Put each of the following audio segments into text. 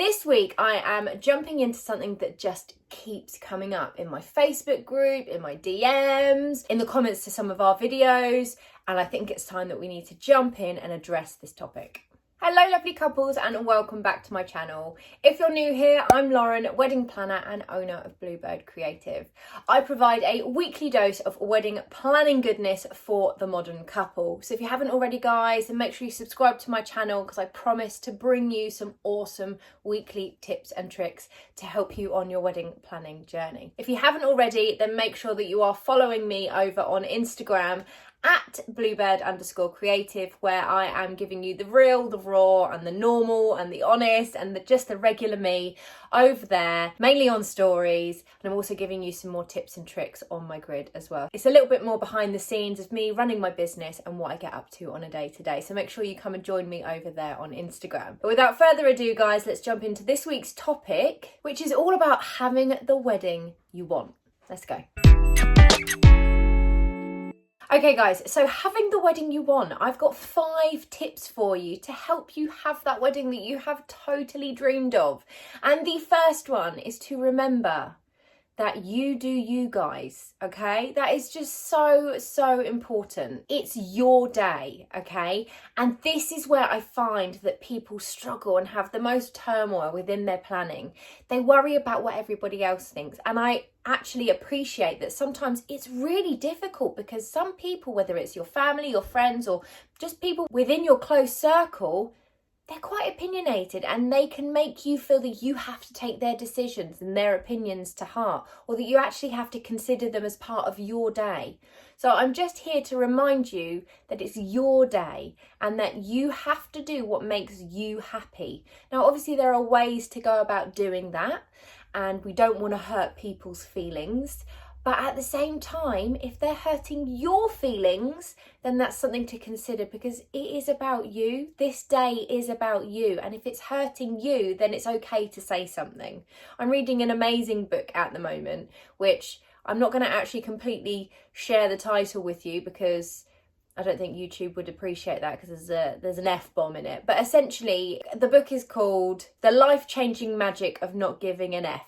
This week I am jumping into something that just keeps coming up in my Facebook group, in my DMs, in the comments to some of our videos, and I think it's time that we need to jump in and address this topic. Hello lovely couples and welcome back to my channel. If you're new here, I'm Lauren, wedding planner and owner of Bluebird Creative. I provide a weekly dose of wedding planning goodness for the modern couple. So if you haven't already guys, then make sure you subscribe to my channel because I promise to bring you some awesome weekly tips and tricks to help you on your wedding planning journey. If you haven't already, then make sure that you are following me over on Instagram at Bluebird_creative, where I am giving you the real, the raw and the normal and the honest and just the regular me over there, mainly on stories, and I'm also giving you some more tips and tricks on my grid as well. It's a little bit more behind the scenes of me running my business and what I get up to on a day-to-day, so make sure you come and join me over there on Instagram. But without further ado guys, let's jump into this week's topic, which is all about having the wedding you want. Let's go. Okay guys, so having the wedding you want, I've got 5 tips for you to help you have that wedding that you have totally dreamed of. And the first one is to remember that you do you guys, okay? That is just so important. It's your day, okay? And this is where I find that people struggle and have the most turmoil within their planning. They worry about what everybody else thinks. And I actually appreciate that sometimes it's really difficult because some people, whether it's your family, your friends, or just people within your close circle, they're quite opinionated and they can make you feel that you have to take their decisions and their opinions to heart, or that you actually have to consider them as part of your day. So I'm just here to remind you that it's your day and that you have to do what makes you happy. Now, obviously there are ways to go about doing that and we don't want to hurt people's feelings. But at the same time, if they're hurting your feelings, then that's something to consider because it is about you. This day is about you. And if it's hurting you, then it's okay to say something. I'm reading an amazing book at the moment, which I'm not going to actually completely share the title with you because I don't think YouTube would appreciate that because there's an F-bomb in it. But essentially, the book is called The Life-Changing Magic of Not Giving an F.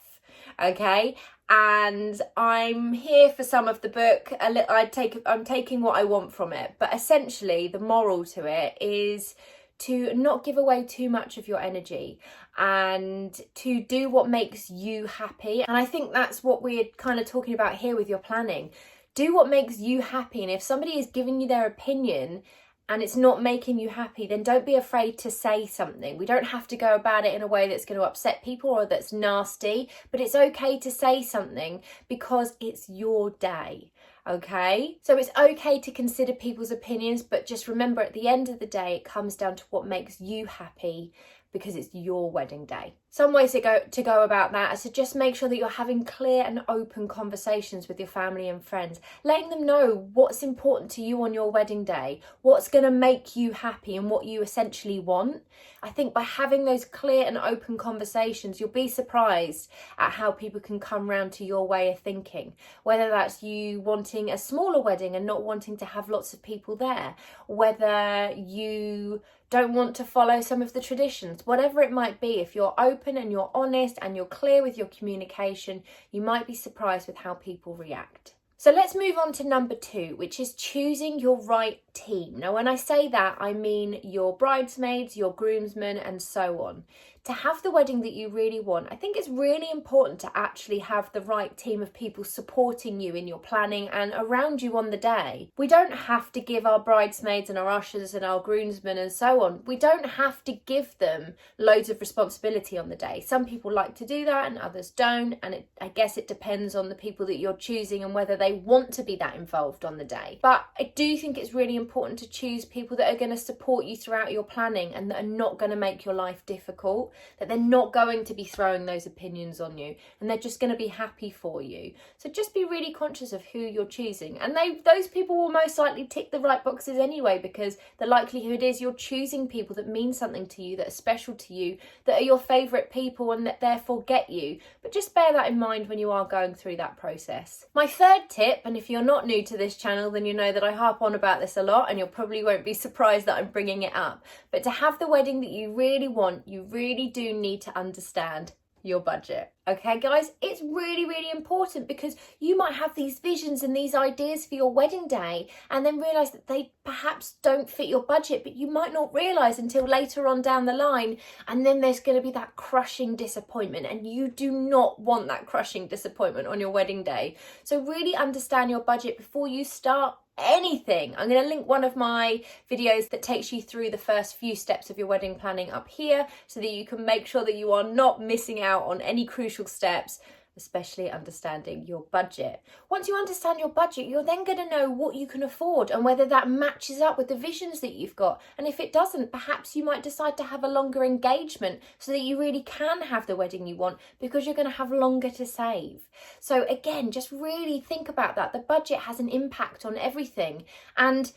Okay, and I'm here for some of the book. I'm taking what I want from it, but essentially the moral to it is to not give away too much of your energy and to do what makes you happy. And I think that's what we're kind of talking about here with your planning. Do what makes you happy, and if somebody is giving you their opinion and it's not making you happy, then don't be afraid to say something. We don't have to go about it in a way that's going to upset people or that's nasty, but it's okay to say something because it's your day, okay? So it's okay to consider people's opinions, but just remember at the end of the day, it comes down to what makes you happy because it's your wedding day. Some ways to go about that is to just make sure that you're having clear and open conversations with your family and friends, letting them know what's important to you on your wedding day, what's going to make you happy and what you essentially want. I think by having those clear and open conversations, you'll be surprised at how people can come round to your way of thinking, whether that's you wanting a smaller wedding and not wanting to have lots of people there, whether you don't want to follow some of the traditions, whatever it might be. If you're open and you're honest and you're clear with your communication, you might be surprised with how people react. So let's move on to number 2, which is choosing your right team. Now, when I say that, I mean your bridesmaids, your groomsmen, and so on. To have the wedding that you really want, I think it's really important to actually have the right team of people supporting you in your planning and around you on the day. We don't have to give our bridesmaids and our ushers and our groomsmen and so on, we don't have to give them loads of responsibility on the day. Some people like to do that and others don't, and I guess it depends on the people that you're choosing and whether they want to be that involved on the day. But I do think it's really important to choose people that are going to support you throughout your planning and that are not going to make your life difficult, that they're not going to be throwing those opinions on you and they're just going to be happy for you. So just be really conscious of who you're choosing, and those people will most likely tick the right boxes anyway, because the likelihood is you're choosing people that mean something to you, that are special to you, that are your favourite people and that therefore get you. But just bear that in mind when you are going through that process. My third tip, and if you're not new to this channel then you know that I harp on about this a lot, lot, and you probably won't be surprised that I'm bringing it up. But to have the wedding that you really want, you really do need to understand your budget. Okay, guys, it's really, really important, because you might have these visions and these ideas for your wedding day and then realise that they perhaps don't fit your budget, but you might not realise until later on down the line, and then there's going to be that crushing disappointment, and you do not want that crushing disappointment on your wedding day. So really understand your budget before you start anything. I'm going to link one of my videos that takes you through the first few steps of your wedding planning up here, so that you can make sure that you are not missing out on any crucial steps, especially understanding your budget. Once you understand your budget, you're then going to know what you can afford and whether that matches up with the visions that you've got. And if it doesn't, perhaps you might decide to have a longer engagement so that you really can have the wedding you want, because you're going to have longer to save. So again, just really think about that. The budget has an impact on everything, and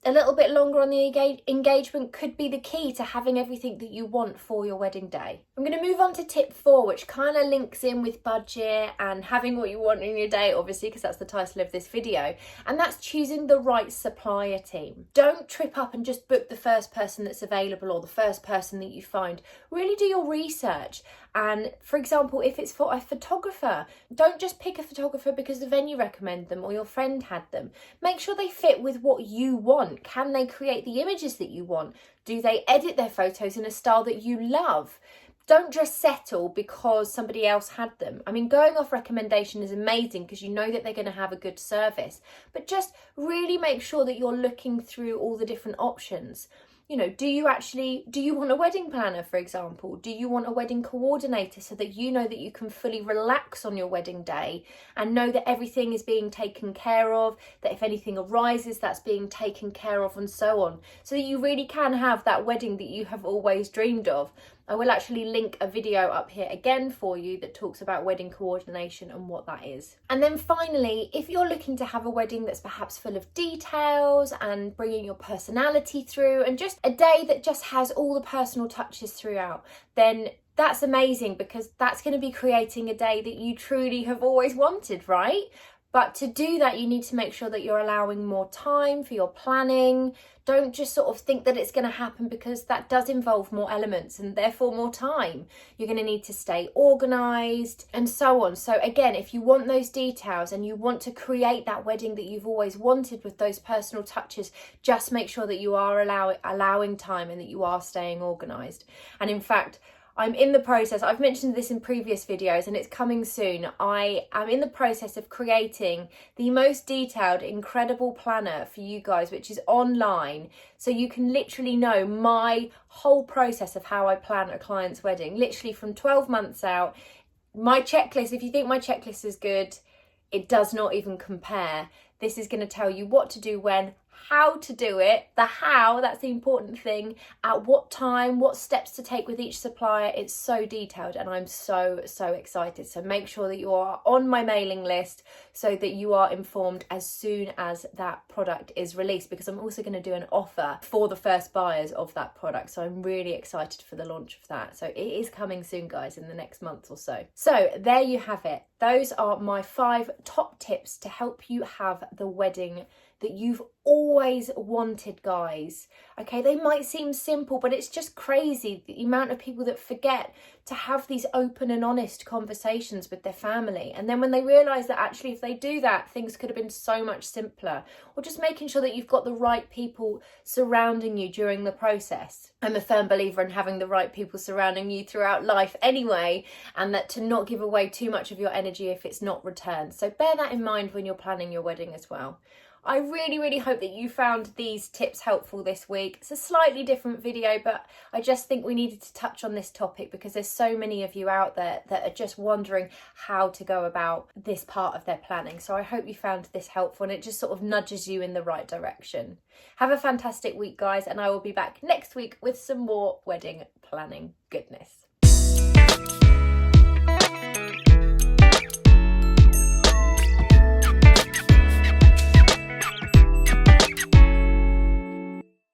a little bit longer on the engagement could be the key to having everything that you want for your wedding day. I'm going to move on to tip 4, which kind of links in with budget and having what you want in your day, obviously, because that's the title of this video. And that's choosing the right supplier team. Don't trip up and just book the first person that's available or the first person that you find. Really do your research. And for example, if it's for a photographer, don't just pick a photographer because the venue recommended them or your friend had them. Make sure they fit with what you want. Can they create the images that you want? Do they edit their photos in a style that you love? Don't just settle because somebody else had them. I mean, going off recommendation is amazing because you know that they're going to have a good service, but just really make sure that you're looking through all the different options. You know, do you want a wedding planner, for example? Do you want a wedding coordinator so that you know that you can fully relax on your wedding day and know that everything is being taken care of, that if anything arises, that's being taken care of, and so on, so that you really can have that wedding that you have always dreamed of. I will actually link a video up here again for you that talks about wedding coordination and what that is. And then finally, if you're looking to have a wedding that's perhaps full of details and bringing your personality through, and just a day that just has all the personal touches throughout, then that's amazing, because that's going to be creating a day that you truly have always wanted, right? But to do that, you need to make sure that you're allowing more time for your planning. Don't just sort of think that it's going to happen, because that does involve more elements and therefore more time. You're going to need to stay organised and so on. So again, if you want those details and you want to create that wedding that you've always wanted with those personal touches, just make sure that you are allowing time and that you are staying organised. And in fact, I'm in the process, I've mentioned this in previous videos and it's coming soon. I am in the process of creating the most detailed, incredible planner for you guys, which is online. So you can literally know my whole process of how I plan a client's wedding, literally from 12 months out. My checklist, if you think my checklist is good, it does not even compare. This is going to tell you what to do when, how to do it, the how, that's the important thing, at what time, what steps to take with each supplier. It's so detailed and I'm so excited. So make sure that you are on my mailing list so that you are informed as soon as that product is released, because I'm also going to do an offer for the first buyers of that product. So I'm really excited for the launch of that. So it is coming soon, guys, in the next month or so. So there you have it. Those are my 5 top tips to help you have the wedding that you've always wanted, guys. Okay, they might seem simple, but it's just crazy the amount of people that forget to have these open and honest conversations with their family. And then when they realise that actually if they do that, things could have been so much simpler. Or just making sure that you've got the right people surrounding you during the process. I'm a firm believer in having the right people surrounding you throughout life anyway, and that to not give away too much of your energy if it's not returned. So bear that in mind when you're planning your wedding as well. I really hope that you found these tips helpful this week. It's a slightly different video, but I just think we needed to touch on this topic because there's so many of you out there that are just wondering how to go about this part of their planning. So I hope you found this helpful and it just sort of nudges you in the right direction. Have a fantastic week, guys, and I will be back next week with some more wedding planning goodness.